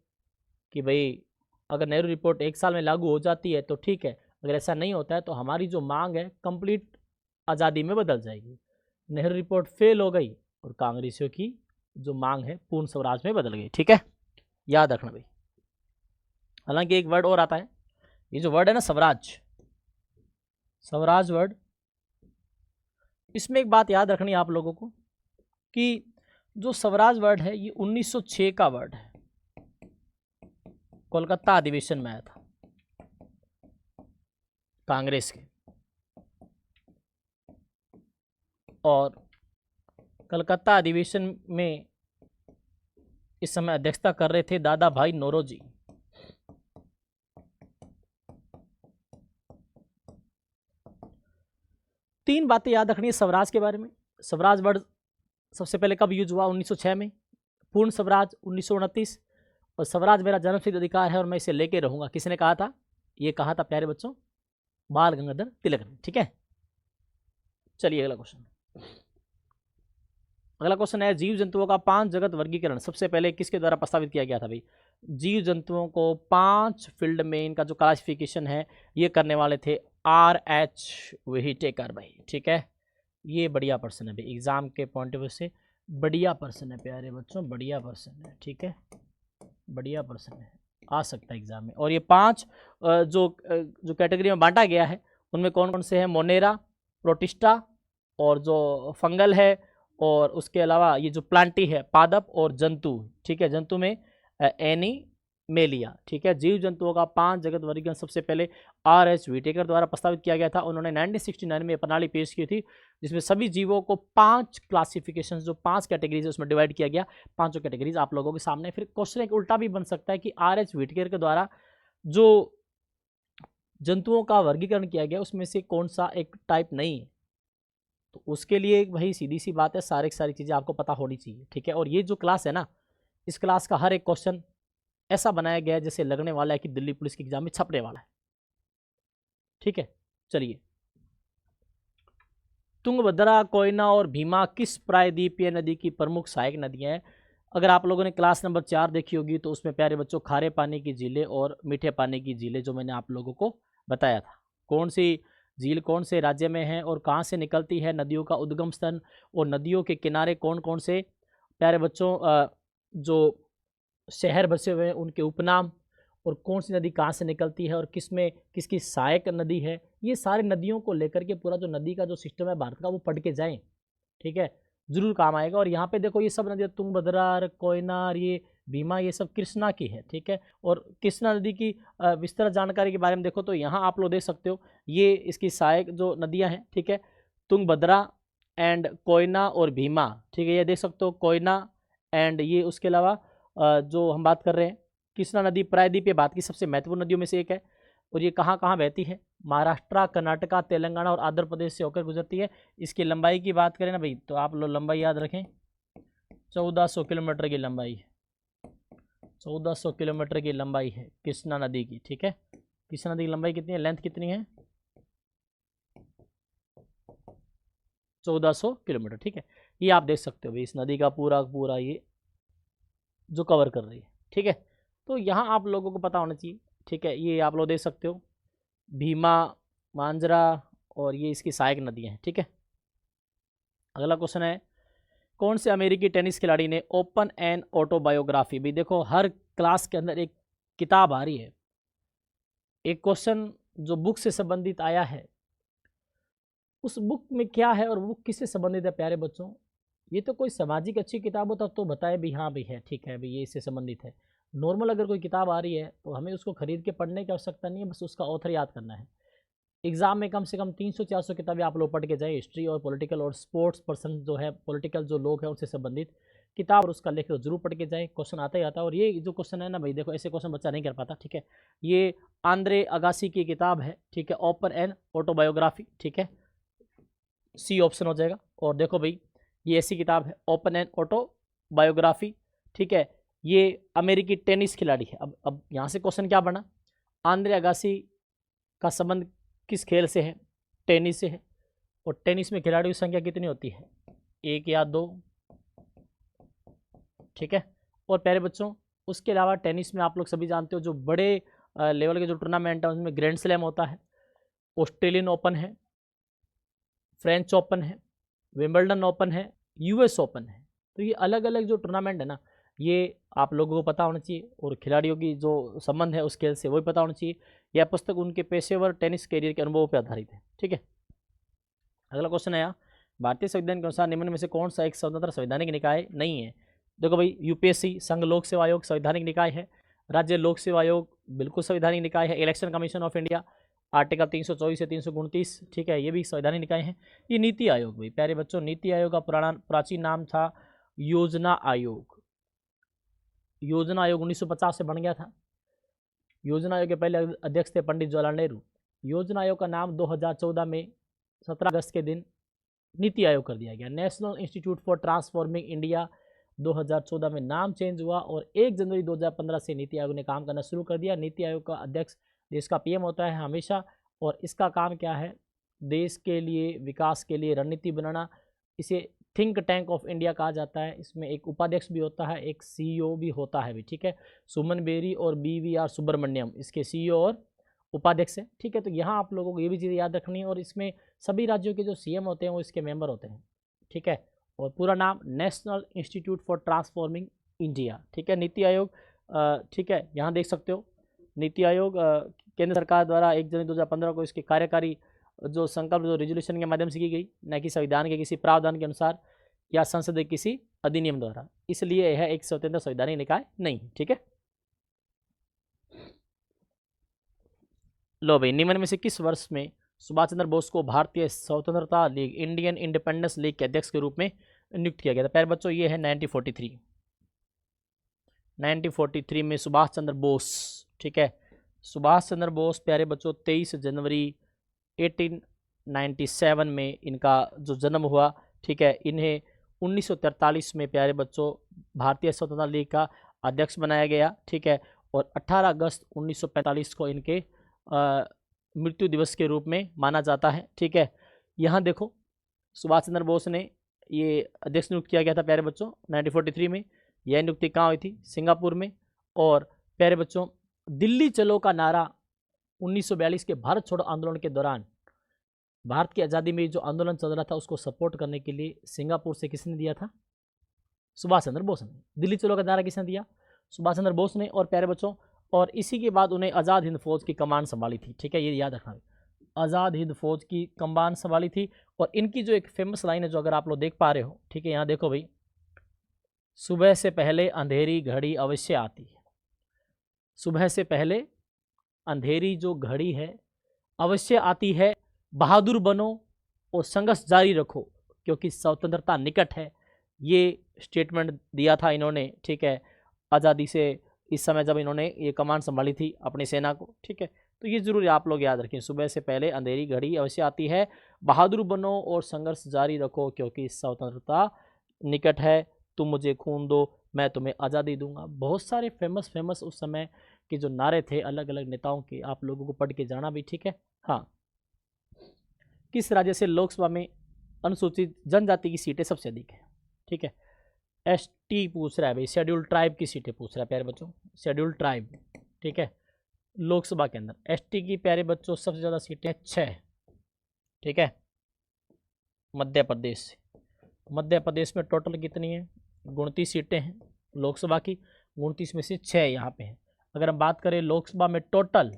कि भाई अगर नेहरू रिपोर्ट 1 साल में लागू हो जाती है तो ठीक है, अगर ऐसा नहीं होता है तो हमारी जो मांग है कंप्लीट आज़ादी में बदल जाएगी। नेहरू रिपोर्ट फेल हो गई और कांग्रेसियों की जो मांग है पूर्ण स्वराज में बदल गई। ठीक है, याद रखना भाई। हालांकि एक वर्ड और आता है, ये जो वर्ड है ना स्वराज, स्वराज वर्ड, इसमें एक बात याद रखनी है आप लोगों को कि जो स्वराज वर्ड है ये 1906 का वर्ड है, कोलकाता अधिवेशन में आया था कांग्रेस के, और कलकत्ता अधिवेशन में इस समय अध्यक्षता कर रहे थे दादा भाई नौरोजी। तीन बातें याद रखनी है स्वराज के बारे में। स्वराज वर्ड सबसे पहले कब यूज हुआ, 1906 में, पूर्ण स्वराज 1929, और स्वराज मेरा जन्मसिद्ध अधिकार है और मैं इसे लेके रहूंगा, किसने कहा था, ये कहा था प्यारे बच्चों बाल गंगाधर तिलक ने। ठीक है, चलिए अगला क्वेश्चन। अगला क्वेश्चन है जीव जंतुओं का 5 जगत वर्गीकरण सबसे पहले किसके द्वारा प्रस्तावित किया गया था भाई। जीव जंतुओं को 5 फील्ड में इनका जो क्लासिफिकेशन है ये करने वाले थे R.H. व्हिटेकर भाई। ठीक है, ये बढ़िया पर्सन है भाई, एग्जाम के पॉइंट ऑफ व्यू से बढ़िया पर्सन है प्यारे बच्चों, बढ़िया पर्सन है। ठीक है, बढ़िया पर्सन है, आ सकता है एग्जाम में। और ये 5 जो कैटेगरी में बांटा गया है उनमें कौन कौन से हैं, मोनेरा, प्रोटिस्टा, और जो फंगल है, और उसके अलावा ये जो प्लांटी है पादप, और जंतु। ठीक है, जंतु में एनीमेलिया। ठीक है, जीव जंतुओं का 5 जगत वर्गीकरण सबसे पहले R.H. व्हिटेकर द्वारा प्रस्तावित किया गया था। उन्होंने 1969 में प्रणाली पेश की थी जिसमें सभी जीवों को 5 क्लासिफिकेशन, जो 5 कैटेगरीज है उसमें डिवाइड किया गया। 5 कैटेगरीज आप लोगों के सामने। फिर क्वेश्चन एक उल्टा भी बन सकता है कि R.H. व्हिटेकर के द्वारा जो जंतुओं का वर्गीकरण किया गया उसमें से कौन सा एक टाइप नहीं है, तो उसके लिए भाई सीधी सी बात है सारी चीज़ें आपको पता होनी चाहिए। ठीक है, और ये जो क्लास है ना, इस क्लास का हर एक क्वेश्चन ऐसा बनाया गया है जैसे लगने वाला है कि दिल्ली पुलिस के एग्जाम में छपने वाला है। ठीक है, चलिए। तुंगभद्रा, कोयना और भीमा किस प्रायद्वीपीय नदी की प्रमुख सहायक नदियां हैं। अगर आप लोगों ने क्लास नंबर 4 देखी होगी तो उसमें प्यारे बच्चों खारे पानी की झीलें और मीठे पानी की झीलें जो मैंने आप लोगों को बताया था, कौन सी झील कौन से राज्य में है और कहाँ से निकलती है, नदियों का उद्गम स्थल और नदियों के किनारे कौन कौन से प्यारे बच्चों जो शहर बसे हुए हैं उनके उपनाम, और कौन सी नदी कहाँ से निकलती है और किसमें किसकी सहायक नदी है, ये सारी नदियों को लेकर के पूरा जो नदी का जो सिस्टम है भारत का वो पढ़ के जाएं। ठीक है, जरूर काम आएगा। और यहाँ पे देखो ये सब नदियाँ तुंगभद्रा, कोयना, ये भीमा, ये सब कृष्णा की है। ठीक है, और कृष्णा नदी की विस्तृत जानकारी के बारे में देखो तो यहाँ आप लोग देख सकते हो, ये इसकी सहायक जो नदियाँ हैं। ठीक है, तुंगभद्रा एंड कोयना और भीमा। ठीक है, ये देख सकते हो कोयना एंड ये, उसके अलावा जो हम बात कर रहे हैं कृष्णा नदी प्रायद्वीपीय भारत की सबसे महत्वपूर्ण नदियों में से एक है। और ये कहाँ कहाँ बहती है, महाराष्ट्र, कर्नाटका, तेलंगाना और आंध्र प्रदेश से होकर गुजरती है। इसकी लंबाई की बात करें ना भाई तो आप लोग लंबाई याद रखें, 1400 किलोमीटर की लंबाई है, 1400 किलोमीटर की लंबाई है कृष्णा नदी की। ठीक है, कृष्णा नदी की लंबाई कितनी है, लेंथ कितनी है, 1400 किलोमीटर। ठीक है, ये आप देख सकते हो भाई इस नदी का पूरा ये जो कवर कर रही है। ठीक है, तो यहाँ आप लोगों को पता होना चाहिए। ठीक है, ये आप लोग देख सकते हो भीमा, मांजरा, और ये इसकी सहायक नदियाँ हैं। ठीक है, अगला क्वेश्चन है कौन से अमेरिकी टेनिस खिलाड़ी ने ओपन एंड ऑटोबायोग्राफी। भी देखो हर क्लास के अंदर एक किताब आ रही है, एक क्वेश्चन जो बुक से संबंधित आया है उस बुक में क्या है और बुक किससे संबंधित है प्यारे बच्चों। ये तो कोई सामाजिक अच्छी किताब होता तो बताए भी हाँ भी है, ठीक है भाई ये इससे संबंधित है। नॉर्मल अगर कोई किताब आ रही है तो हमें उसको खरीद के पढ़ने की आवश्यकता नहीं है, बस उसका ऑथर याद करना है। एग्जाम में कम से कम 300-400 किताबें आप लोग पढ़ के जाए, हिस्ट्री और पॉलिटिकल और स्पोर्ट्स पर्सन जो है, पॉलिटिकल जो लोग हैं उनसे संबंधित किताब और उसका लेकर जरूर पढ़ के जाए, क्वेश्चन आता ही आता है। और ये जो क्वेश्चन है ना भाई देखो ऐसे क्वेश्चन बच्चा नहीं कर पाता। ठीक है, ये आंद्रे अगासी की किताब है। ठीक है, ओपन एंड ऑटोबायोग्राफी। ठीक है, सी ऑप्शन हो जाएगा। और देखो भाई, ये ऐसी किताब है ओपन एंड ऑटोबायोग्राफी, ठीक है। ये अमेरिकी टेनिस खिलाड़ी है। अब यहाँ से क्वेश्चन क्या बना, आंद्रे अगासी का संबंध किस खेल से है, टेनिस से है। और टेनिस में खिलाड़ियों की संख्या कितनी होती है, 1 या 2, ठीक है। और प्यारे बच्चों, उसके अलावा टेनिस में आप लोग सभी जानते हो जो बड़े लेवल के जो टूर्नामेंट है उनमें ग्रैंड स्लैम होता है, ऑस्ट्रेलियन ओपन है, फ्रेंच ओपन है, विंबलडन ओपन है, यूएस ओपन है। तो ये अलग अलग जो टूर्नामेंट है ना, ये आप लोगों को पता होना चाहिए, और खिलाड़ियों की जो संबंध है उस खेल से वो भी पता होना चाहिए। यह पुस्तक उनके पेशेवर टेनिस करियर के अनुभवों पर आधारित है, ठीक है। अगला क्वेश्चन आया, भारतीय संविधान के अनुसार निम्न में से कौन सा एक स्वतंत्र संवैधानिक निकाय नहीं है। देखो भाई, यूपीएससी संघ लोक सेवा आयोग संवैधानिक निकाय है, राज्य लोक सेवा आयोग बिल्कुल संवैधानिक निकाय है, election commission of India article 324 से 329, ठीक है, ये भी संवैधानिक निकाय है। ये नीति आयोग, भाई प्यारे बच्चों, नीति आयोग का प्राचीन नाम था योजना आयोग। योजना आयोग 1950 से बन गया था। योजना आयोग के पहले अध्यक्ष थे पंडित जवाहरलाल नेहरू। योजना आयोग का नाम 2014 में 17 अगस्त के दिन नीति आयोग कर दिया गया। National institute for transforming India 2014 में नाम चेंज हुआ, और 1 जनवरी 2015 से नीति आयोग ने काम करना शुरू कर दिया। नीति आयोग का अध्यक्ष देश का पीएम होता है हमेशा, और इसका काम क्या है, देश के लिए विकास के लिए रणनीति बनाना। इसे थिंक टैंक ऑफ इंडिया कहा जाता है। इसमें एक उपाध्यक्ष भी होता है, एक सीईओ भी होता है भी, ठीक है। सुमन बेरी और BVR सुब्रमण्यम इसके सीईओ और उपाध्यक्ष है, ठीक है। तो यहाँ आप लोगों को ये भी चीज़ याद रखनी है, और इसमें सभी राज्यों के जो सीएम होते हैं वो इसके मेंबर होते हैं, ठीक है। और पूरा नाम national institute for transforming India, ठीक है, नीति आयोग, ठीक है। यहाँ देख सकते हो नीति आयोग केंद्र सरकार द्वारा 1 जनवरी 2015 को इसकी कार्यकारी जो संकल्प जो रेजोल्यूशन के माध्यम से की गई, न कि संविधान के किसी प्रावधान के अनुसार या संसद के किसी अधिनियम द्वारा, इसलिए यह एक स्वतंत्र संवैधानिक निकाय नहीं, ठीक है। लो भाई, निम्न में से किस वर्ष में सुभाष चंद्र बोस को भारतीय स्वतंत्रता लीग, इंडियन इंडिपेंडेंस लीग के अध्यक्ष के रूप में नियुक्त किया गया था। प्यारे बच्चों, ये है 1943 में सुभाष चंद्र बोस, ठीक है। सुभाष चंद्र बोस प्यारे बच्चों 23 जनवरी 1897 में इनका जो जन्म हुआ, ठीक है। इन्हें 1943 में प्यारे बच्चों भारतीय स्वतंत्रता लीग का अध्यक्ष बनाया गया, ठीक है। और 18 अगस्त 1945 को इनके मृत्यु दिवस के रूप में माना जाता है, ठीक है। यहाँ देखो, सुभाष चंद्र बोस ने ये अध्यक्ष नियुक्त किया गया था प्यारे बच्चों 1943 में। यह नियुक्ति कहाँ हुई थी, सिंगापुर में। और प्यारे बच्चों, दिल्ली चलो का नारा 1942 के भारत छोड़ो आंदोलन के दौरान भारत की आज़ादी में जो आंदोलन चल रहा था उसको सपोर्ट करने के लिए सिंगापुर से किसने दिया था, सुभाष चंद्र बोस ने। दिल्ली चलो का नारा किसने दिया, सुभाष चंद्र बोस ने। और प्यारे बच्चों, और इसी के बाद उन्हें आज़ाद हिंद फौज की कमान संभाली थी, ठीक है, ये याद रखना, आज़ाद हिंद फौज की कमान संभाली थी। और इनकी जो एक फेमस लाइन है जो अगर आप लोग देख पा रहे हो, ठीक है, यहाँ देखो भाई, सुबह से पहले अंधेरी घड़ी अवश्य आती है। सुबह से पहले अंधेरी जो घड़ी है अवश्य आती है, बहादुर बनो और संघर्ष जारी रखो क्योंकि स्वतंत्रता निकट है। ये स्टेटमेंट दिया था इन्होंने, ठीक है, आज़ादी से इस समय जब इन्होंने ये कमान संभाली थी अपनी सेना को, ठीक है। तो ये जरूर आप लोग याद रखें, सुबह से पहले अंधेरी घड़ी अवश्य आती है, बहादुर बनो और संघर्ष जारी रखो क्योंकि स्वतंत्रता निकट है, तुम मुझे खून दो मैं तुम्हें आज़ादी दूंगा। बहुत सारे फेमस उस समय के जो नारे थे अलग अलग नेताओं के, आप लोगों को पढ़ के जाना भी, ठीक है। हाँ, किस राज्य से लोकसभा में अनुसूचित जनजाति की सीटें सबसे अधिक है, ठीक है। ST पूछ रहा है भाई, शेड्यूल्ड ट्राइब की सीटें पूछ रहा है प्यारे बच्चों, शेड्यूल्ड ट्राइब, ठीक है। लोकसभा के अंदर ST की प्यारे बच्चों सबसे ज़्यादा सीटें 6, ठीक है। मध्य प्रदेश से, मध्य प्रदेश में टोटल कितनी है, 29 सीटें हैं लोकसभा की, 29 में से 6 यहाँ पे हैं। अगर हम बात करें लोकसभा में टोटल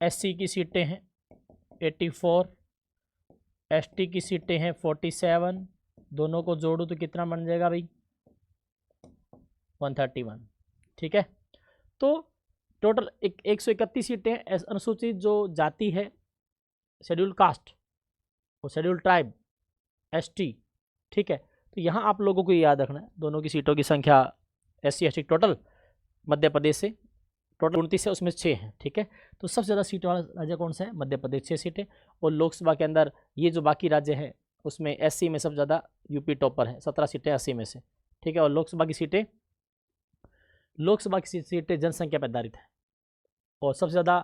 SC की सीटें हैं 84, ST की सीटें हैं 47, दोनों को जोड़ो तो कितना बन जाएगा भाई 131, ठीक है। तो टोटल 131 सीटें अनुसूचित जो जाति है शेड्यूल्ड कास्ट और शेड्यूल्ड ट्राइब ST, ठीक है। तो यहाँ आप लोगों को याद रखना है दोनों की सीटों की संख्या SC ST total Madhya Pradesh से टोटल 29 है, उसमें 6 हैं, ठीक है। तो सबसे ज़्यादा सीट वाला राज्य कौन सा है? मध्य प्रदेश, 6 सीटें। और लोकसभा के अंदर ये जो बाकी राज्य हैं उसमें एससी में सबसे ज़्यादा यूपी टॉपर है, 17 सीटें 80 में से, ठीक है। और लोकसभा की सीटें जनसंख्या पर आधारित है। और सबसे ज़्यादा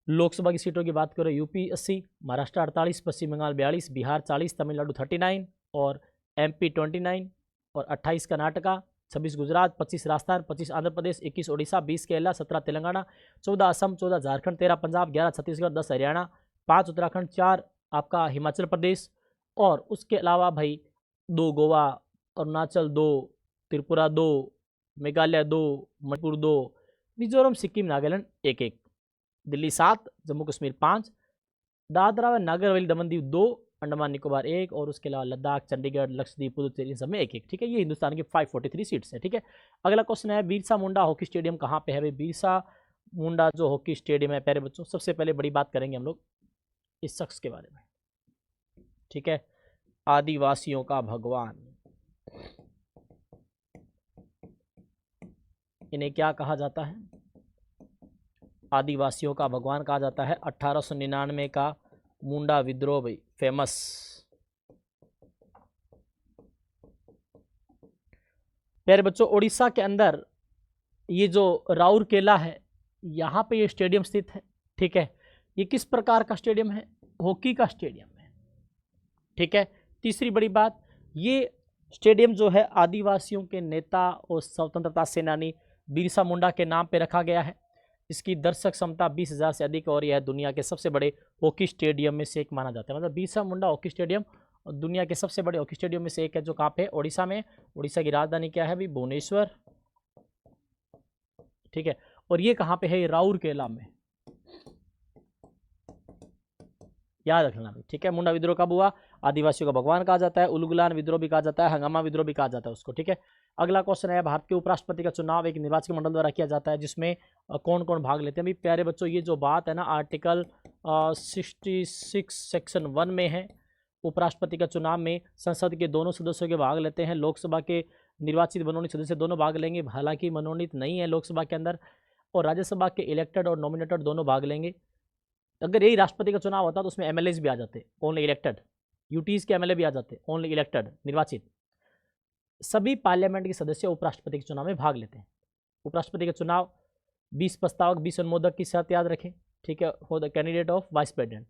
लोकसभा की सीटों की बात करें, यूपी 80, महाराष्ट्र 48, पश्चिम बंगाल 42, बिहार 40, तमिलनाडु 39 और एमपी 29 और 28 कर्नाटका, 26 गुजरात, 25 राजस्थान, 25 आंध्र प्रदेश, 21 ओडिशा, 20 केरला, 17 तेलंगाना, 14 असम, 14 झारखंड, 13 पंजाब, 11 छत्तीसगढ़, 10 हरियाणा, 5 उत्तराखंड, 4 आपका हिमाचल प्रदेश, और उसके अलावा भाई 2 गोवा, अरुणाचल 2, त्रिपुरा 2, मेघालय 2, मणिपुर 2, मिजोरम, सिक्किम, नागालैंड 1-1, दिल्ली 7, जम्मू कश्मीर 5, दादरा व नागर हवेली दमन दीव 2, अंडमान निकोबार 1, और उसके अलावा लद्दाख, चंडीगढ़, लक्षद्वीप, पुदुचेरी, इन सब में 1-1, ठीक है। ये हिंदुस्तान की 543 सीट्स है, ठीक है। अगला क्वेश्चन है, बिरसा मुंडा हॉकी स्टेडियम कहाँ पे है? भाई बिरसा मुंडा जो हॉकी स्टेडियम है, प्यारे बच्चों, सबसे पहले बड़ी बात करेंगे हम लोग इस शख्स के बारे में, ठीक है। आदिवासियों का भगवान, इन्हें क्या कहा जाता है? आदिवासियों का भगवान कहा जाता है। 1899 का मुंडा विद्रोह भाई फेमस। प्यारे बच्चों, उड़ीसा के अंदर ये जो राउरकेला है, यहाँ पे ये स्टेडियम स्थित है, ठीक है। ये किस प्रकार का स्टेडियम है? हॉकी का स्टेडियम है, ठीक है। तीसरी बड़ी बात, ये स्टेडियम जो है आदिवासियों के नेता और स्वतंत्रता सेनानी बिरसा मुंडा के नाम पे रखा गया है। इसकी दर्शक क्षमता 20,000 से अधिक और यह दुनिया के सबसे बड़े हॉकी स्टेडियम में से एक माना जाता है। मतलब बिरसा मुंडा हॉकी स्टेडियम दुनिया के सबसे बड़े हॉकी स्टेडियम में से एक है, जो कहाँ पे? उड़ीसा में। उड़ीसा की राजधानी क्या है भाई? भुवनेश्वर, ठीक है। और ये कहाँ पे है? राउरकेला में, याद रखना भाई, ठीक है। मुंडा विद्रोह कब हुआ? आदिवासियों का भगवान कहा जाता है, उलगुलान विद्रोह भी कहा जाता है, हंगामा विद्रोह भी कहा जाता है उसको, ठीक है। अगला क्वेश्चन है, भारत के उपराष्ट्रपति का चुनाव एक निर्वाचक मंडल द्वारा किया जाता है, जिसमें कौन कौन भाग लेते हैं? भाई प्यारे बच्चों, ये जो बात है ना, आर्टिकल 66 सेक्शन 1 में है। उपराष्ट्रपति का चुनाव में संसद के दोनों सदस्यों के भाग लेते हैं। लोकसभा के निर्वाचित मनोनीत सदस्य दोनों भाग लेंगे, हालांकि मनोनीत नहीं है लोकसभा के अंदर। और राज्यसभा के इलेक्टेड और नॉमिनेटेड दोनों भाग लेंगे। अगर यही राष्ट्रपति का चुनाव होता तो उसमें एमएलएज भी आ जाते, ओनली इलेक्टेड। यूटीज के एमएलए भी आ जाते, ओनली इलेक्टेड, निर्वाचित। सभी पार्लियामेंट के सदस्य उपराष्ट्रपति के चुनाव में भाग लेते हैं। उपराष्ट्रपति का चुनाव 20 प्रस्तावक, 20 अनुमोदक की शर्त याद रखें, ठीक है, for the candidate of vice president.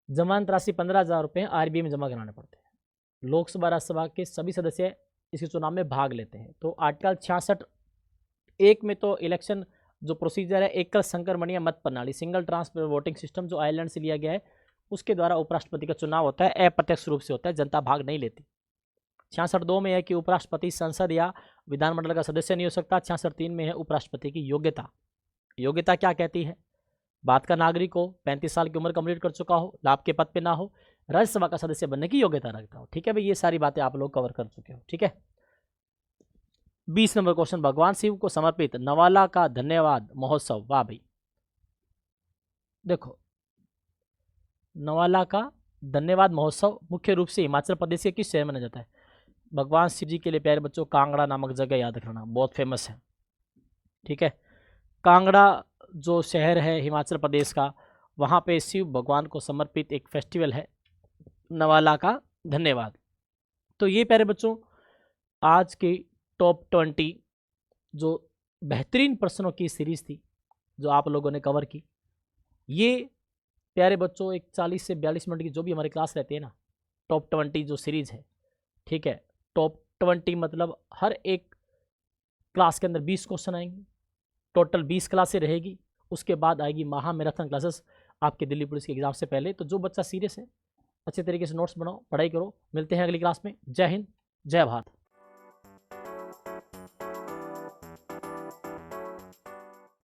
जमानत राशि 15,000 रुपये आरबीआई में जमा कराने पड़ते हैं। लोकसभा राज्यसभा के सभी सदस्य इसके चुनाव में भाग लेते हैं। तो आर्टिकल 66(1) में तो इलेक्शन जो प्रोसीजर है, एकल संक्रमणीय मत प्रणाली, सिंगल ट्रांसफर वोटिंग सिस्टम जो आयरलैंड से लिया गया है, उसके द्वारा उपराष्ट्रपति का चुनाव होता है, अप्रत्यक्ष रूप से होता है, जनता भाग नहीं लेती। 66(2) में है कि उपराष्ट्रपति संसद या विधानमंडल का सदस्य नहीं हो सकता। 66(3) में है उपराष्ट्रपति की योग्यता। योग्यता क्या कहती है? भारत का नागरिक हो, 35 साल की उम्र कंप्लीट कर चुका हो, लाभ के पद पे ना हो, राज्यसभा का सदस्य बनने की योग्यता रखता हो, ठीक है भाई। ये सारी बातें आप लोग कवर कर चुके हो, ठीक है। 20 नंबर क्वेश्चन, भगवान शिव को समर्पित नवाला का धन्यवाद महोत्सव। वाह भाई, देखो, नवाला का धन्यवाद महोत्सव मुख्य रूप से हिमाचल प्रदेश के किस शहर में मनाया जाता है? भगवान शिव जी के लिए प्यारे बच्चों कांगड़ा नामक जगह याद रखना, बहुत फेमस है, ठीक है। कांगड़ा जो शहर है हिमाचल प्रदेश का, वहाँ पे शिव भगवान को समर्पित एक फेस्टिवल है, नवाला का धन्यवाद। तो ये प्यारे बच्चों आज की टॉप 20 जो बेहतरीन प्रश्नों की सीरीज थी जो आप लोगों ने कवर की। ये प्यारे बच्चों एक 40 से 42 मिनट की जो भी हमारी क्लास रहती है ना, टॉप 20 जो सीरीज है, ठीक है। टॉप 20 मतलब हर एक क्लास के अंदर 20 क्वेश्चन आएंगे, टोटल 20 क्लासें रहेगी। उसके बाद आएगी महा मैराथन क्लासेस आपके दिल्ली पुलिस के एग्जाम से पहले। तो जो बच्चा सीरियस है, अच्छे तरीके से नोट्स बनाओ, पढ़ाई करो। मिलते हैं अगली क्लास में। जय हिंद, जय भारत।